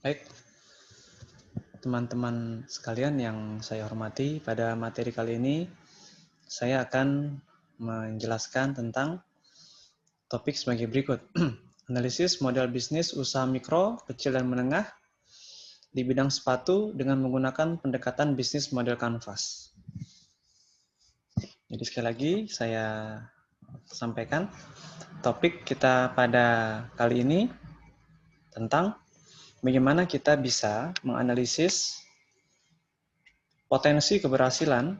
Baik, teman-teman sekalian yang saya hormati, pada materi kali ini saya akan menjelaskan tentang topik sebagai berikut. Analisis model bisnis usaha mikro, kecil, dan menengah di bidang sepatu dengan menggunakan pendekatan bisnis model kanvas. Jadi sekali lagi saya sampaikan topik kita pada kali ini tentang bagaimana kita bisa menganalisis potensi keberhasilan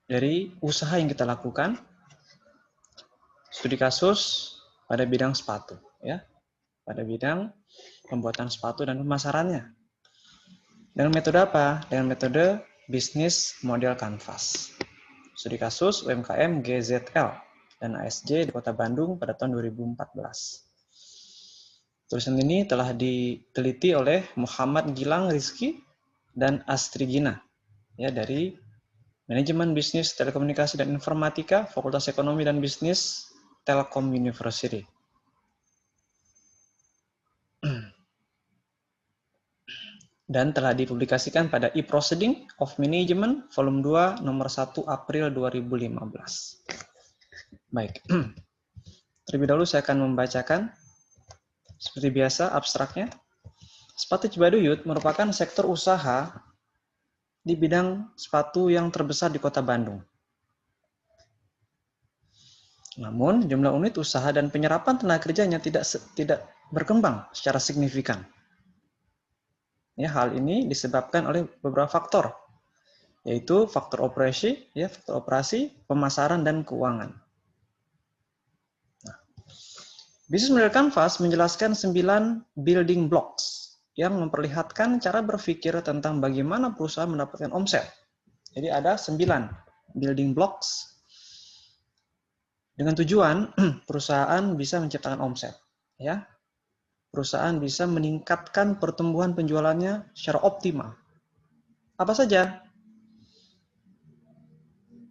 dari usaha yang kita lakukan, studi kasus pada bidang sepatu, ya, pada bidang pembuatan sepatu dan pemasarannya. Dengan metode apa? Dengan metode bisnis model kanvas. Studi kasus UMKM GZL dan ASJ di Kota Bandung pada tahun 2014. Tulisan ini telah diteliti oleh Muhammad Gilang Rizky dan Astri Gina, ya, dari Manajemen Bisnis Telekomunikasi dan Informatika, Fakultas Ekonomi dan Bisnis Telkom University. Dan telah dipublikasikan pada e-Proceeding of Management volume 2 nomor 1 April 2015. Baik. Terlebih dahulu saya akan membacakan seperti biasa abstraknya. Sepatu Cibaduyut merupakan sektor usaha di bidang sepatu yang terbesar di Kota Bandung. Namun, jumlah unit usaha dan penyerapan tenaga kerjanya tidak berkembang secara signifikan. Ya, hal ini disebabkan oleh beberapa faktor, yaitu faktor operasi, pemasaran, dan keuangan. Nah, bisnis model kanvas menjelaskan 9 building blocks yang memperlihatkan cara berpikir tentang bagaimana perusahaan mendapatkan omset. Jadi ada 9 building blocks dengan tujuan perusahaan bisa menciptakan omset, ya. Perusahaan bisa meningkatkan pertumbuhan penjualannya secara optimal. Apa saja?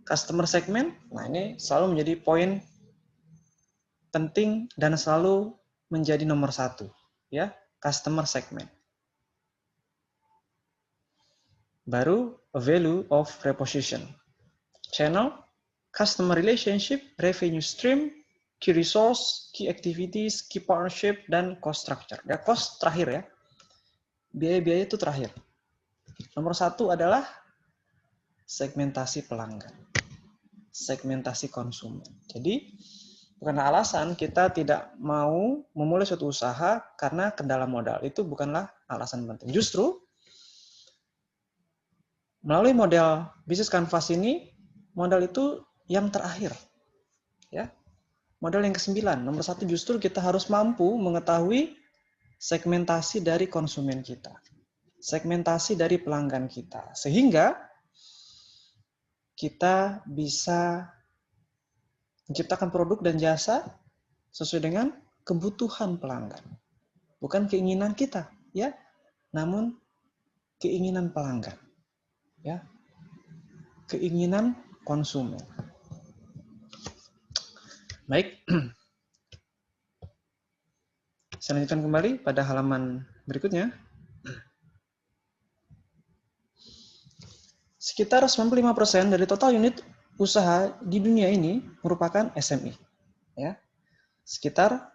Customer segment, nah ini selalu menjadi poin penting dan selalu menjadi nomor 1, ya, customer segment. Baru value of reposition, channel, customer relationship, revenue stream, key resource, key activities, key partnership, dan cost structure. Ya, cost terakhir ya. Biaya-biaya itu terakhir. Nomor 1 adalah segmentasi pelanggan. Segmentasi konsumen. Jadi, bukan alasan kita tidak mau memulai suatu usaha karena kendala modal. Itu bukanlah alasan penting. Justru, melalui model bisnis kanvas ini, modal itu yang terakhir. Ya. Modal yang ke-9, nomor 1 justru kita harus mampu mengetahui segmentasi dari konsumen kita. Segmentasi dari pelanggan kita. Sehingga kita bisa menciptakan produk dan jasa sesuai dengan kebutuhan pelanggan. Bukan keinginan kita, ya, namun keinginan pelanggan. Ya. Keinginan konsumen. Baik. Saya lanjutkan kembali pada halaman berikutnya. Sekitar 95% dari total unit usaha di dunia ini merupakan SME. Ya. Sekitar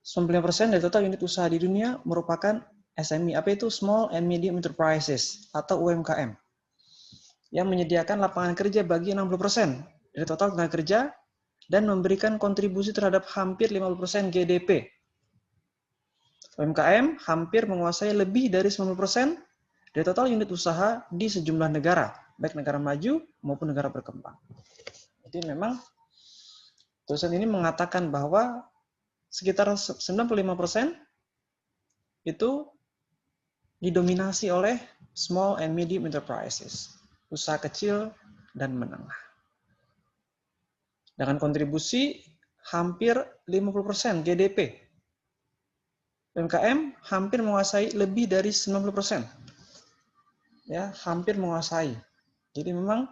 95% dari total unit usaha di dunia merupakan SME. Apa itu? Small and Medium Enterprises atau UMKM. Yang menyediakan lapangan kerja bagi 60% dari total tenaga kerja dan memberikan kontribusi terhadap hampir 50% GDP. UMKM hampir menguasai lebih dari 90% dari total unit usaha di sejumlah negara, baik negara maju maupun negara berkembang. Jadi memang tulisan ini mengatakan bahwa sekitar 95% itu didominasi oleh small and medium enterprises, usaha kecil dan menengah. Dengan kontribusi hampir 50% GDP. UMKM hampir menguasai lebih dari 90%. Ya, hampir menguasai. Jadi memang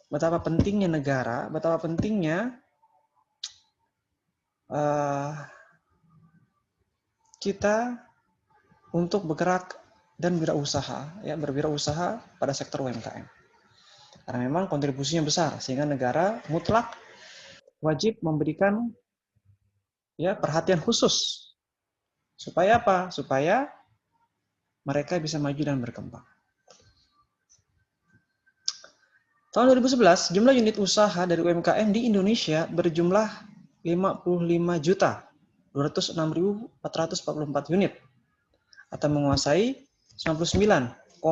betapa pentingnya negara, betapa pentingnya kita untuk bergerak dan berwirausaha pada sektor UMKM. Karena memang kontribusinya besar, sehingga negara mutlak wajib memberikan perhatian khusus. Supaya apa? Supaya mereka bisa maju dan berkembang. Tahun 2011, jumlah unit usaha dari UMKM di Indonesia berjumlah 55.206.444 unit atau menguasai 99,99%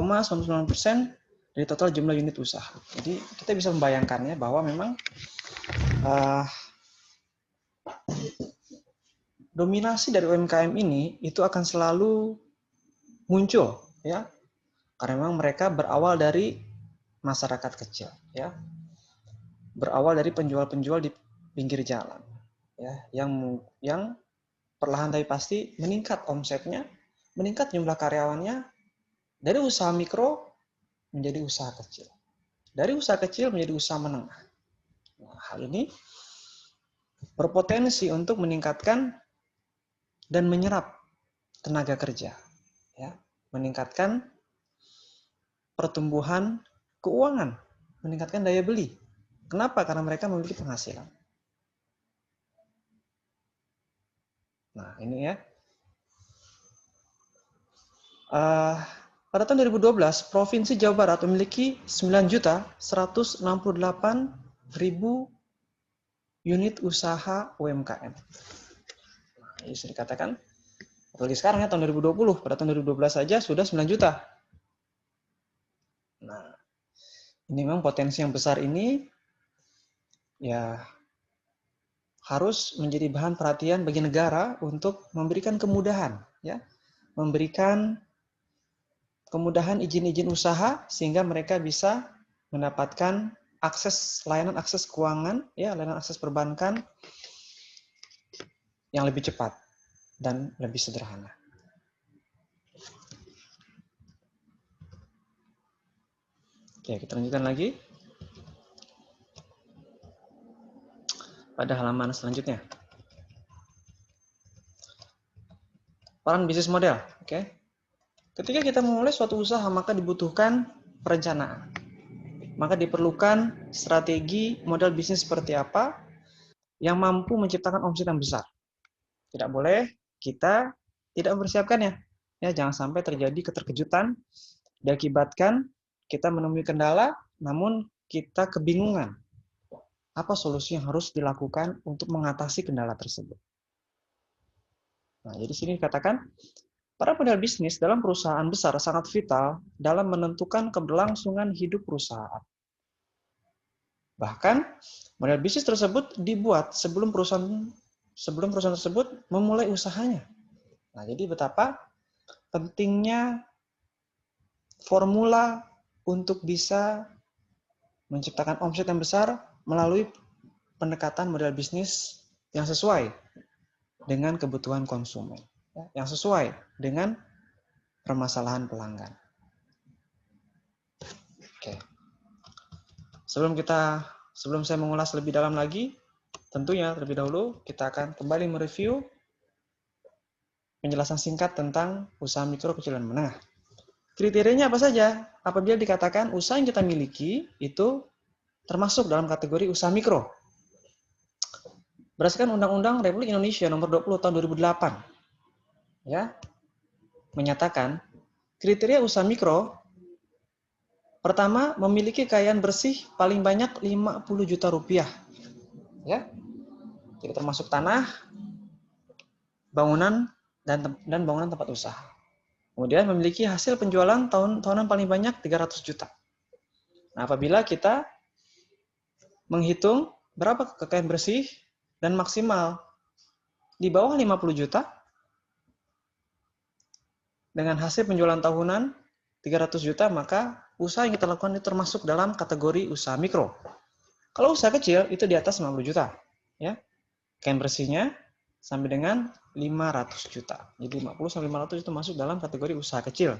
dari total jumlah unit usaha. Jadi kita bisa membayangkannya bahwa memang dominasi dari UMKM ini itu akan selalu muncul, ya, karena memang mereka berawal dari masyarakat kecil, ya, berawal dari penjual-penjual di pinggir jalan, ya, yang perlahan tapi pasti meningkat omsetnya, meningkat jumlah karyawannya dari usaha mikro menjadi usaha kecil, dari usaha kecil menjadi usaha menengah. Nah, hal ini berpotensi untuk meningkatkan dan menyerap tenaga kerja, ya, meningkatkan pertumbuhan keuangan, meningkatkan daya beli. Kenapa? Karena mereka memiliki penghasilan. Nah, ini ya. Pada tahun 2012, Provinsi Jawa Barat memiliki 9.168.000 unit usaha UMKM. Nah, ini bisa dikatakan, apalagi sekarang ya, tahun 2020, pada tahun 2012 saja sudah 9 juta. Nah, ini memang potensi yang besar ini ya harus menjadi bahan perhatian bagi negara untuk memberikan kemudahan, ya, memberikan kemudahan izin-izin usaha sehingga mereka bisa mendapatkan layanan akses keuangan, ya, layanan akses perbankan yang lebih cepat dan lebih sederhana. Oke, kita lanjutkan lagi pada halaman selanjutnya. Peran bisnis model, oke. Ketika kita memulai suatu usaha, maka dibutuhkan perencanaan. Maka diperlukan strategi model bisnis seperti apa yang mampu menciptakan omset yang besar. Tidak boleh kita tidak mempersiapkannya. Ya, jangan sampai terjadi keterkejutan diakibatkan kita menemui kendala, namun kita kebingungan. Apa solusi yang harus dilakukan untuk mengatasi kendala tersebut? Nah, jadi sini dikatakan, para model bisnis dalam perusahaan besar sangat vital dalam menentukan keberlangsungan hidup perusahaan. Bahkan, model bisnis tersebut dibuat sebelum perusahaan tersebut memulai usahanya. Nah, jadi betapa pentingnya formula untuk bisa menciptakan omset yang besar melalui pendekatan model bisnis yang sesuai dengan kebutuhan konsumen, yang sesuai dengan permasalahan pelanggan. Oke. Sebelum saya mengulas lebih dalam lagi, tentunya terlebih dahulu kita akan kembali mereview penjelasan singkat tentang usaha mikro, kecil, dan menengah. Kriterianya apa saja? Apabila dikatakan usaha yang kita miliki itu termasuk dalam kategori usaha mikro. Berdasarkan Undang-Undang Republik Indonesia Nomor 20 Tahun 2008, ya, menyatakan kriteria usaha mikro pertama memiliki kekayaan bersih paling banyak 50 juta rupiah, ya, jadi termasuk tanah, bangunan dan bangunan tempat usaha. Kemudian memiliki hasil penjualan tahunan paling banyak 300 juta. Nah, apabila kita menghitung berapa kekayaan bersih dan maksimal di bawah 50 juta dengan hasil penjualan tahunan 300 juta, maka usaha yang kita lakukan itu termasuk dalam kategori usaha mikro. Kalau usaha kecil itu di atas 50 juta, ya. Kekayaan bersihnya sampai dengan 500 juta. Jadi 50 sampai 500 itu masuk dalam kategori usaha kecil.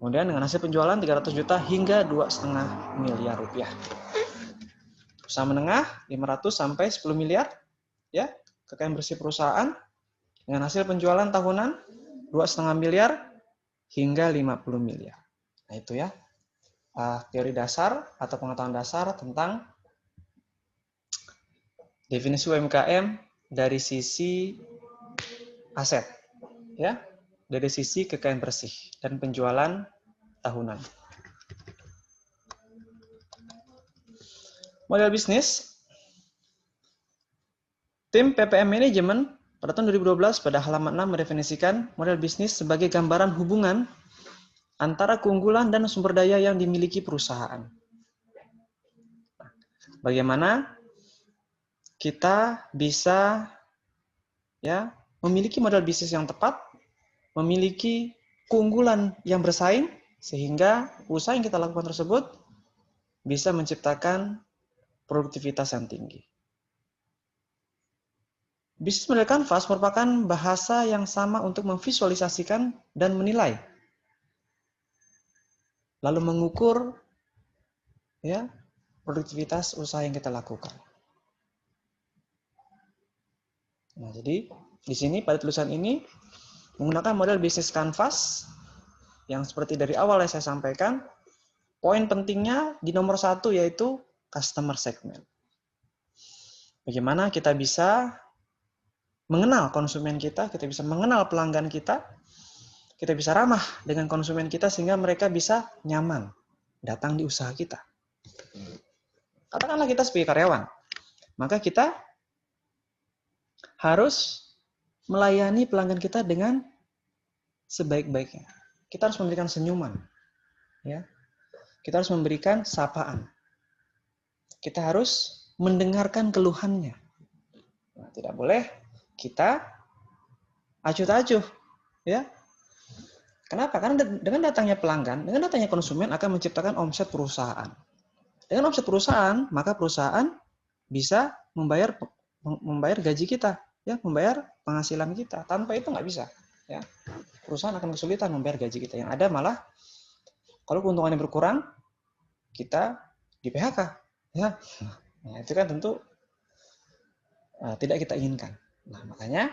Kemudian dengan hasil penjualan 300 juta hingga 2,5 miliar rupiah. Usaha menengah 500 sampai 10 miliar, ya, kekayaan bersih perusahaan dengan hasil penjualan tahunan 2,5 miliar hingga 50 miliar. Nah itu ya, teori dasar atau pengetahuan dasar tentang definisi UMKM dari sisi aset, ya, dari sisi kekayaan bersih dan penjualan tahunan. Model bisnis, tim PPM Management pada tahun 2012 pada halaman 6 mendefinisikan model bisnis sebagai gambaran hubungan antara keunggulan dan sumber daya yang dimiliki perusahaan. Bagaimana kita bisa ya memiliki model bisnis yang tepat, memiliki keunggulan yang bersaing, sehingga usaha yang kita lakukan tersebut bisa menciptakan produktivitas yang tinggi. Bisnis model kanvas merupakan bahasa yang sama untuk memvisualisasikan dan menilai, lalu mengukur ya produktivitas usaha yang kita lakukan. Nah, jadi di sini pada tulisan ini menggunakan model bisnis kanvas yang seperti dari awal yang saya sampaikan, poin pentingnya di nomor 1 yaitu customer segment. Bagaimana kita bisa mengenal konsumen kita bisa mengenal pelanggan kita bisa ramah dengan konsumen kita sehingga mereka bisa nyaman datang di usaha kita. Katakanlah kita sebagai karyawan, maka kita harus melayani pelanggan kita dengan sebaik-baiknya. Kita harus memberikan senyuman, ya. Kita harus memberikan sapaan. Kita harus mendengarkan keluhannya. Nah, tidak boleh kita acuh-acuh, ya. Kenapa? Karena dengan datangnya pelanggan, dengan datangnya konsumen akan menciptakan omset perusahaan. Dengan omset perusahaan, maka perusahaan bisa membayar gaji kita, ya, membayar penghasilan kita. Tanpa itu nggak bisa, ya. Perusahaan akan kesulitan membayar gaji kita. Yang ada malah kalau keuntungannya berkurang, kita di PHK, ya. Nah, itu kan tentu tidak kita inginkan. Nah, makanya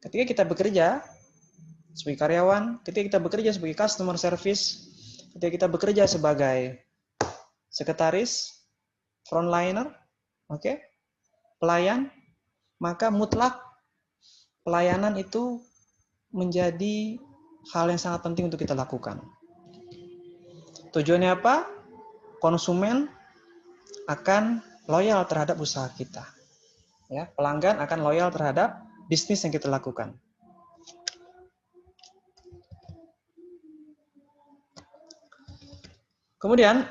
ketika kita bekerja sebagai karyawan, ketika kita bekerja sebagai customer service, ketika kita bekerja sebagai sekretaris, frontliner, oke, pelayan, maka mutlak pelayanan itu menjadi hal yang sangat penting untuk kita lakukan. Tujuannya apa? Konsumen akan loyal terhadap usaha kita. Ya, pelanggan akan loyal terhadap bisnis yang kita lakukan. Kemudian,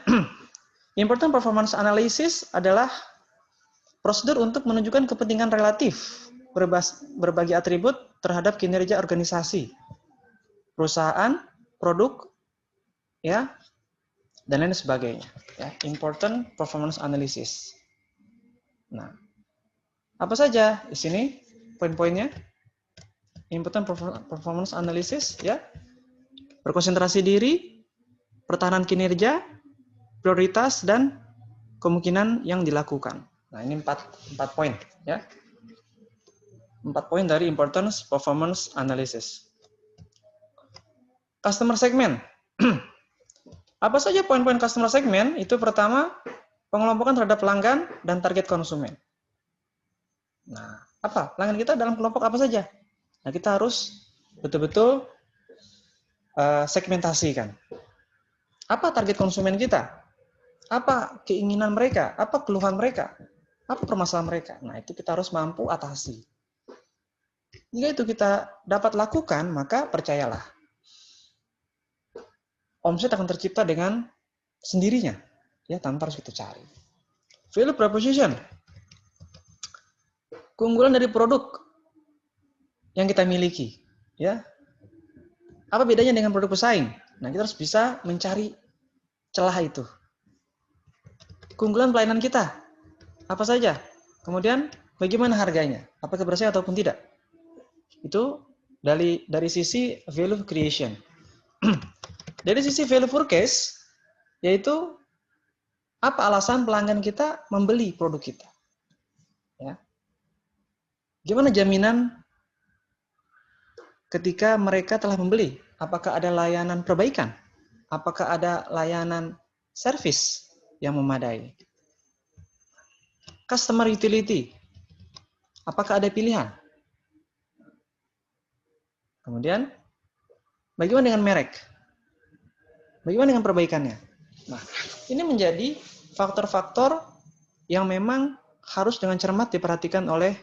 important performance analysis adalah prosedur untuk menunjukkan kepentingan relatif berbagai atribut terhadap kinerja organisasi, perusahaan, produk, ya, dan lain sebagainya. Ya, important performance analysis. Nah, apa saja di sini poin-poinnya? Important performance analysis, ya, berkonsentrasi diri, pertahanan kinerja, prioritas, dan kemungkinan yang dilakukan. Nah, ini 4 poin, ya. 4 poin dari importance performance analysis. Customer segment. Apa saja poin-poin customer segment? Itu pertama, pengelompokan terhadap pelanggan dan target konsumen. Nah, apa? Pelanggan kita dalam kelompok apa saja? Nah, kita harus betul-betul segmentasikan. Apa target konsumen kita? Apa keinginan mereka? Apa keluhan mereka? Apa permasalahan mereka? Nah, itu kita harus mampu atasi. Jika itu kita dapat lakukan, maka percayalah, omset akan tercipta dengan sendirinya, ya, tanpa harus kita cari. Value proposition. Keunggulan dari produk yang kita miliki, ya. Apa bedanya dengan produk pesaing? Nah, kita harus bisa mencari celah itu. Keunggulan pelayanan kita, apa saja? Kemudian, bagaimana harganya? Apakah bersaing ataupun tidak? Itu dari sisi value creation. Dari sisi value forecast, yaitu apa alasan pelanggan kita membeli produk kita? Ya. Gimana jaminan ketika mereka telah membeli? Apakah ada layanan perbaikan? Apakah ada layanan servis yang memadai? Customer utility. Apakah ada pilihan? Kemudian, bagaimana dengan merek? Bagaimana dengan perbaikannya? Nah, ini menjadi faktor-faktor yang memang harus dengan cermat diperhatikan oleh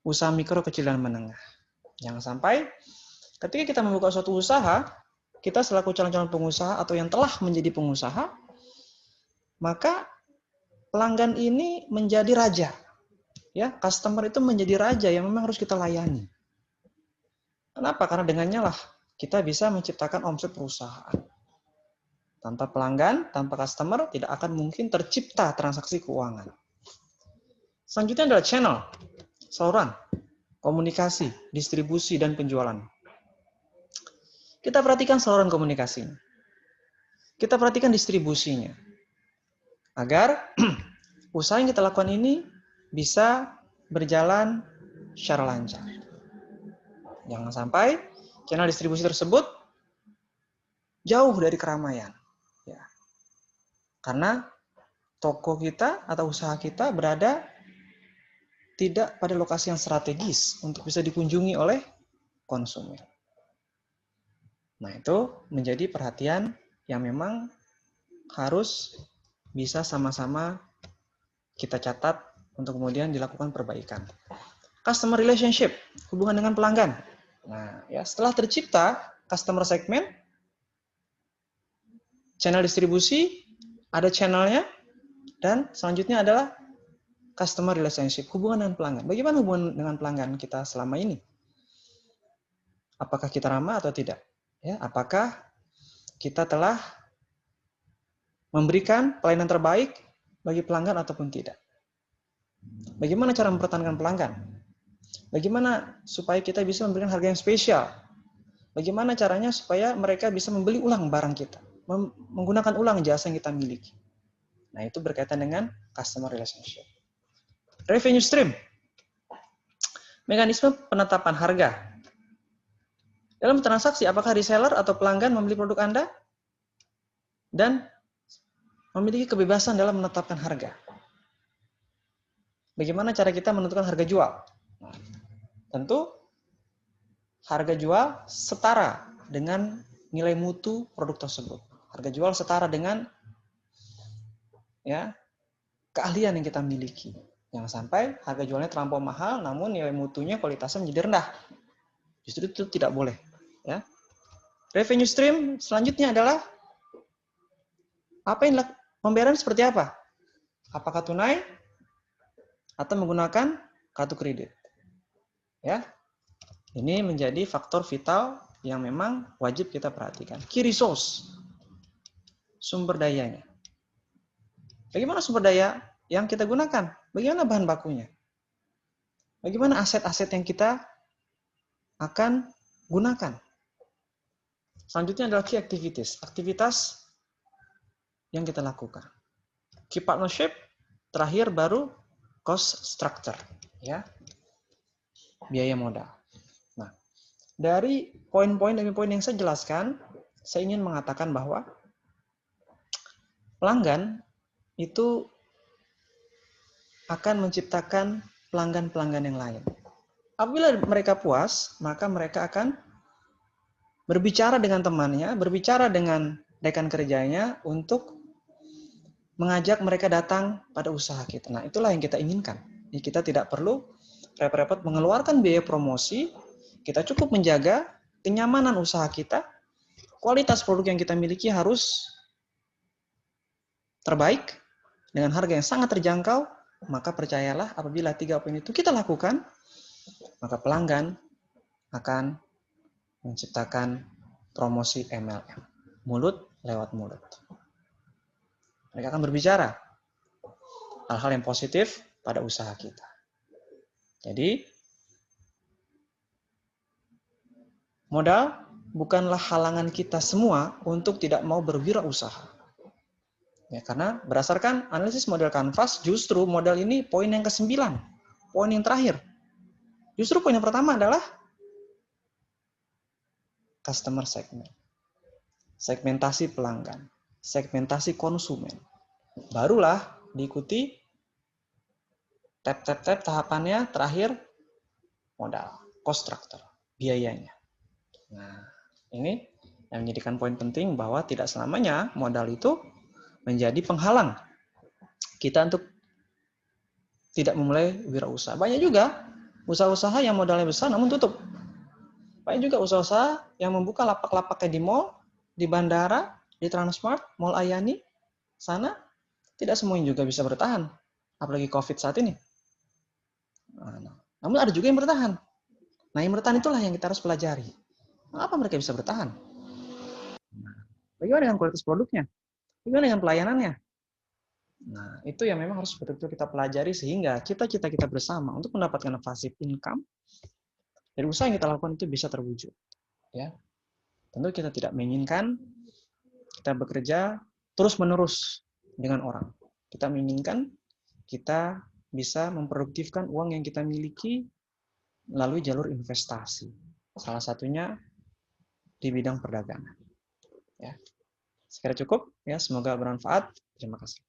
usaha mikro, kecil, dan menengah. Jangan sampai ketika kita membuka suatu usaha, kita selaku calon-calon pengusaha atau yang telah menjadi pengusaha, maka pelanggan ini menjadi raja. Ya, customer itu menjadi raja yang memang harus kita layani. Kenapa? Karena dengannya lah kita bisa menciptakan omset perusahaan. Tanpa pelanggan, tanpa customer, tidak akan mungkin tercipta transaksi keuangan. Selanjutnya adalah channel, saluran, komunikasi, distribusi, dan penjualan. Kita perhatikan saluran komunikasinya. Kita perhatikan distribusinya. Agar usaha yang kita lakukan ini bisa berjalan secara lancar. Jangan sampai channel distribusi tersebut jauh dari keramaian. Ya. Karena toko kita atau usaha kita berada tidak pada lokasi yang strategis untuk bisa dikunjungi oleh konsumen. Nah, itu menjadi perhatian yang memang harus bisa sama-sama kita catat untuk kemudian dilakukan perbaikan. Customer relationship, hubungan dengan pelanggan. Nah, ya setelah tercipta customer segment, channel distribusi, ada channelnya, dan selanjutnya adalah customer relationship, hubungan dengan pelanggan. Bagaimana hubungan dengan pelanggan kita selama ini? Apakah kita ramah atau tidak? Ya, apakah kita telah memberikan pelayanan terbaik bagi pelanggan ataupun tidak? Bagaimana cara mempertahankan pelanggan? Bagaimana supaya kita bisa memberikan harga yang spesial? Bagaimana caranya supaya mereka bisa membeli ulang barang kita, menggunakan ulang jasa yang kita miliki? Nah, itu berkaitan dengan customer relationship. Revenue stream, mekanisme penetapan harga. Dalam transaksi, apakah reseller atau pelanggan membeli produk Anda dan memiliki kebebasan dalam menetapkan harga? Bagaimana cara kita menentukan harga jual? Nah, tentu harga jual setara dengan nilai mutu produk tersebut. Harga jual setara dengan ya keahlian yang kita miliki. Jangan sampai harga jualnya terlampau mahal, namun nilai mutunya kualitasnya menjadi rendah. Justru itu tidak boleh. Ya. Revenue stream selanjutnya adalah apa yang pembayaran seperti apa? Apakah tunai atau menggunakan kartu kredit? Ya, ini menjadi faktor vital yang memang wajib kita perhatikan. Key resource, sumber dayanya. Bagaimana sumber daya yang kita gunakan? Bagaimana bahan bakunya? Bagaimana aset-aset yang kita akan gunakan? Selanjutnya adalah key activities, aktivitas yang kita lakukan. Key partnership, terakhir baru cost structure, ya, biaya modal. Nah, dari poin-poin demi poin yang saya jelaskan, saya ingin mengatakan bahwa pelanggan itu akan menciptakan pelanggan-pelanggan yang lain. Apabila mereka puas, maka mereka akan berbicara dengan temannya, berbicara dengan rekan kerjanya untuk mengajak mereka datang pada usaha kita. Nah, itulah yang kita inginkan. Kita tidak perlu repot-repot mengeluarkan biaya promosi, kita cukup menjaga kenyamanan usaha kita, kualitas produk yang kita miliki harus terbaik, dengan harga yang sangat terjangkau, maka percayalah apabila 3 poin itu kita lakukan, maka pelanggan akan menciptakan promosi MLM. Mulut lewat mulut. Mereka akan berbicara hal-hal yang positif pada usaha kita. Jadi, modal bukanlah halangan kita semua untuk tidak mau berwirausaha. Ya, karena berdasarkan analisis model Canvas, justru modal ini poin yang ke-9, poin yang terakhir. Justru poin yang pertama adalah customer segment, segmentasi pelanggan, segmentasi konsumen. Barulah diikuti tab tahapannya terakhir modal, cost structure, biayanya. Nah, ini yang menjadikan poin penting bahwa tidak selamanya modal itu menjadi penghalang kita untuk tidak memulai wirausaha. Banyak juga usaha-usaha yang modalnya besar namun tutup. Banyak juga usaha-usaha yang membuka lapak-lapaknya di mall, di bandara, di Transmart, Mall Ayani, sana tidak semuanya juga bisa bertahan. Apalagi COVID saat ini. Namun ada juga yang bertahan. Nah, yang bertahan itulah yang kita harus pelajari. Mengapa mereka bisa bertahan? Bagaimana dengan kualitas produknya? Bagaimana dengan pelayanannya? Nah, itu yang memang harus betul-betul kita pelajari sehingga cita-cita kita bersama untuk mendapatkan passive income dari usaha yang kita lakukan itu bisa terwujud. Ya, tentu kita tidak menginginkan kita bekerja terus-menerus dengan orang. Kita menginginkan kita bisa memproduktifkan uang yang kita miliki melalui jalur investasi. Salah satunya di bidang perdagangan. Ya. Sekira cukup, ya, semoga bermanfaat. Terima kasih.